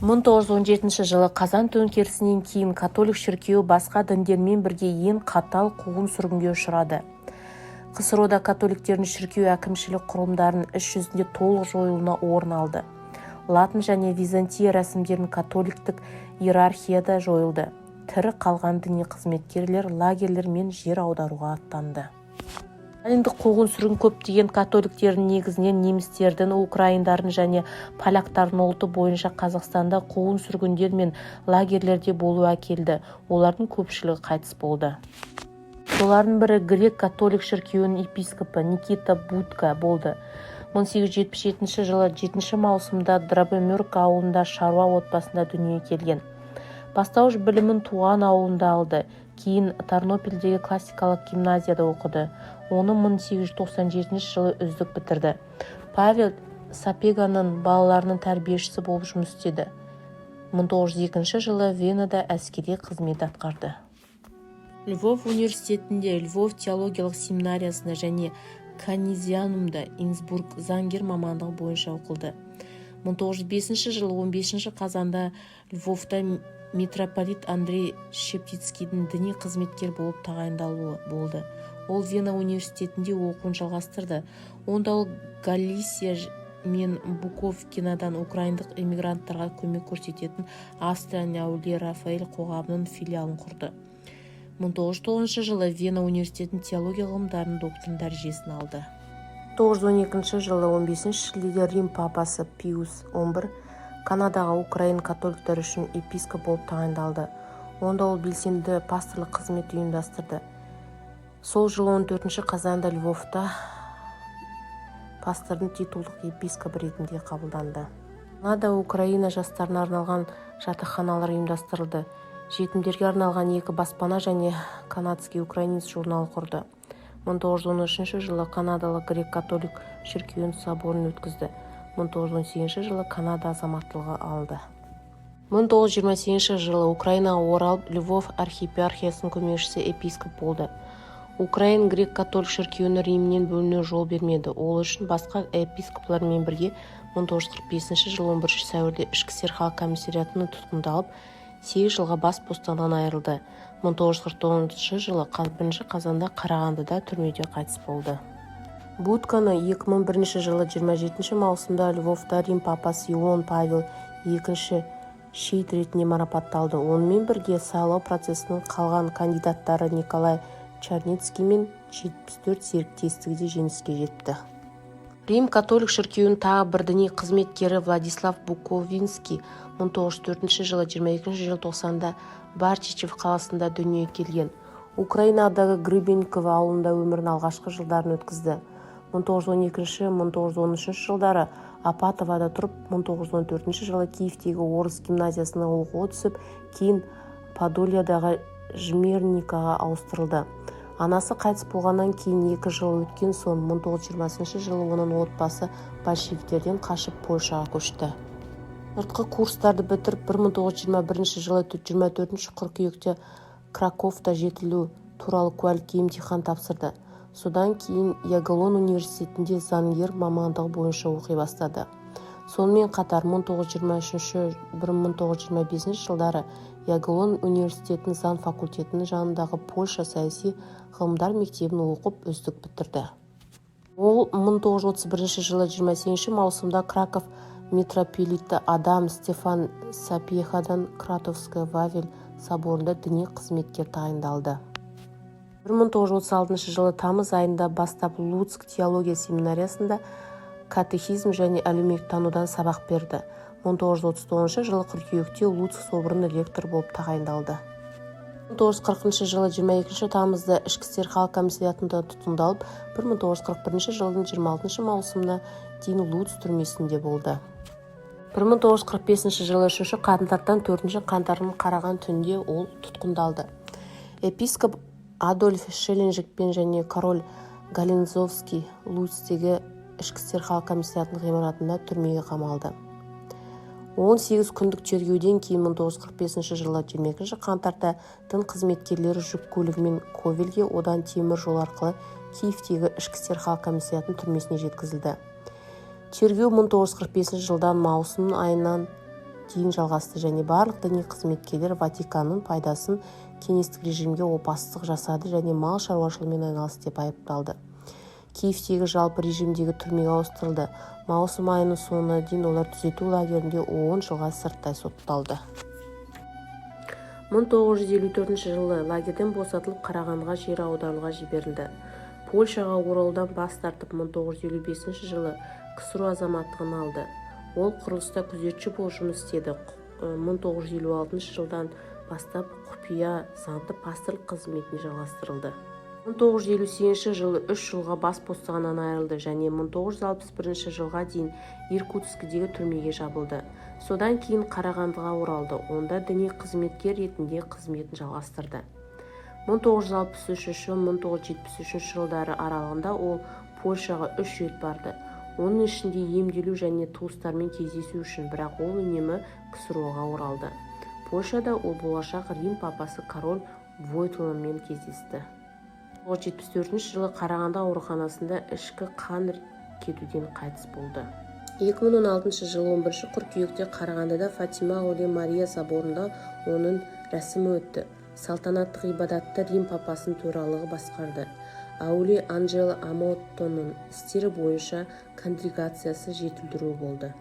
1917 жылы қазан төңкерісінен кейін католик шіркеуі басқа діндермен бірге ең қатал қуғын-сүргінге ұшырады. КСРОда католиктердің шіркеу әкімшілік құрылымдарының іс жүзінде толық жойылуына орын алды. Латын және Византия рәсімдерін католиктік иерархияда жойылды. Тірі қалған діни қызметкерлер лагерлер мен жер аударуға аттанды. Сталиндік қуғын-сүргін көптеген католиктердің негізінен немістердің, украиндардың және поляктардың ұлты бойынша Қазақстанда қуғын-сүргіндер мен лагерлерде болу әкелді. Олардың көпшілігі қайтыс болды. Солардың бірі грек-католик шіркеуінің епископы Никита Будка болды. 1877 жылы 7 маусымда Дробомерка ауылында шаруа отбасында дүниеге келген. Бастауыш білімін туған ауылында алды. Кейін Тарнопельдегі классикалық гимназияда оқыды. Оны 1897 жылы үздік бітірді. Павел Сапеганың балаларының тәрбиешісі болып жұмыс істеді. 1902 жылы Венада әскери қызмет атқарды. Львов университетінде, Львов теологиялық семинариясында және Канизианумда Инсбрук заңгер мамандығы бойынша оқылды. 1905 жылы 15 қазанда Львовта митрополит Андрей Шептицкийдің діни қызметкер болып тағайындалуы болды. Ол Вена университетінде оқуын жалғастырды. Онда ол Галисия мен Буковкинадан украиндық эмигранттарға көмек көрсететін Австрияның әулие Рафаэль қоғамының филиалын құрды. 1909 жылы Вена университетінің теология ғылымдарының докторының дәрежесін алды. 1912 жылы 15 шілдеде Рим папасы Пиус XI Канадаға Украин католиктер үшін епископ болып тағайындалды. Онда ол белсенді пасторлық қызмет ұйымдастырды. Сол жылы 14 қазанда Львовта пастордың титулдық епископ ретінде қабылданды. Канада Украина жастарына арналған жатақханалар ұйымдастырылды. Жетімдерге арналған 2 баспана және канадский украинец журналы құрды. 1913 жылы Канадалық грек-католик шіркеуінің соборын өткізді. 1918 жылы Канада азаматтылығы алды. 1928 жылы Украинаға оралып, Львов архиепархиясының көмекшісі епископ болды. Украин грек-католик шіркеуінің Римнен бөлінуіне жол бермеді. Ол үшін басқа епископлармен бірге 1945 жылы 11 сәуірде ішкі істер халық комиссариатына тұтқындалып, 8 жылға бас бостандығынан айырылды. 1949 жылы 1 қазанда Қарағандыда түрмеде қайтыс болды. Будканы 2001 жылы 27 маусымда Львовта Рим папасы Иоанн Павел II шейіт ретінде марапатталды. Онымен бірге сайлау процесінің қалған кандидаттары Николай Черницкий мен 74 серіктестігі де жеңіске жетті. Рим католик шіркеуінің тағы бір діни қызметкері Владислав Буковинский 1904 жылы 22 желтоқсанда Барчичев қаласында дүниеге келген. Украинадағы Гребенково ауылында өмірін алғашқы жылдарын өткізді. 1912-1913 жылдары Апатовада тұрып, 1914 жылы Киевтегі орыс гимназиясына оқуға түсіп, кейін Подольядағы Жмерникаға ауыстырылды. Анасы қайтыс болғаннан кейін 2 жыл өткен соң 1920 жылы оның отбасы большевиктерден қашып Польшаға көшті. Сыртқы курстарды бітіріп 1921 жылы 24 қыркүйекте Краковта жетілу туралы куәлікке емтихан тапсырды. Содан кейін Ягеллон университетінде заңгер мамандығы бойынша оқи бастады. Сонымен қатар 1923-1925 жылдары Ягеллон университетінің заң факультетінің жанындағы Польша саяси ғылымдар мектебін оқып үздік бітірді. Ол 1931 жылы 28 маусымда Краков митрополиті Адам Стефан Сапьехадан Кратовская Вавель соборында діни қызметкер тағайындалды. 1936 жылы тамыз айында бастап Луцк теология семинариясында катехизм және әлеуметтік танудан сабақ берді. 1939 жылы қыркүйекте Луцк соборының ректор болып тағайындалды. 1940 жылы 22 тамызда ішкі істер халық комиссариатында тұтқындалып, 1941 жылдың 26 маусымына дейін Луцк түрмесінде болды. 1945 жылы 3 қаңтардан 4 қаңтардың қараған түнде ол тұтқындалды. Епископ Адольф Шелленжикпен және король Галинзовский Луцктегі ішкі істер халық комиссариатының ғимаратында түрмеге қамалды. 18 күндік тергеуден кейін 1945 жылы 22 қаңтарда дін қызметкерлері жүк көлігімен Ковельге, одан темір жол арқылы Киевтегі ішкі істер халық комиссариатының түрмесіне жеткізілді. Тергеу 1945 жылдан маусым айынан дейін жалғасты және барлық діни қызметкерлер Ватиканның пайдасын кеңестік режимге опасыздық жасады және мал шаруашылығымен айналысты деп айыпталды. Киевтегі жалпы режимдегі түрмеге ауыстырылды. Маусым айының соңына дейін олар түзету лагерінде 10 жылға сырттай сотталды. 1954 жылы лагерден босатылып Қарағандыға жер аударуға жіберілді. Польшаға оралудан бас тартып 1955 жылы КСР азаматтығын алды. Ол құрылыста күзетші болып жұмыс істеді. 1956 жылдан бастап құпия заңды пастырлық қызметіне жалғастырылды. 1958 жылы 3 жылға бас бостығынан айырылды және 1961 жылға дейін Иркутскідегі түрмеге жабылды. Содан кейін Қарағандыға оралды. Онда діни қызметкер ретінде қызметін жалғастырды. 1963-1973 жылдары аралығында ол Польшаға 3 рет барды. Оның ішінде емделу және туыстармен кездесу үшін, бірақ ол үнемі КСР-ға оралды. Польшада ол болашақ Рим папасы король Войтылмен кездесті. 1974 жылы Қарағанды ауруханасында ішкі қан кетуден қайтыс болды. 2016 жылы 11 қыркүйекте Қарағандыда Фатима Әулие Мария соборында оның рәсімі өтті. Салтанаттық ғибадатты Рим папасының төрағалығы басқарды. Әулие Анджело Аматоның істері бойынша конгрегациясы жетілдіру болды.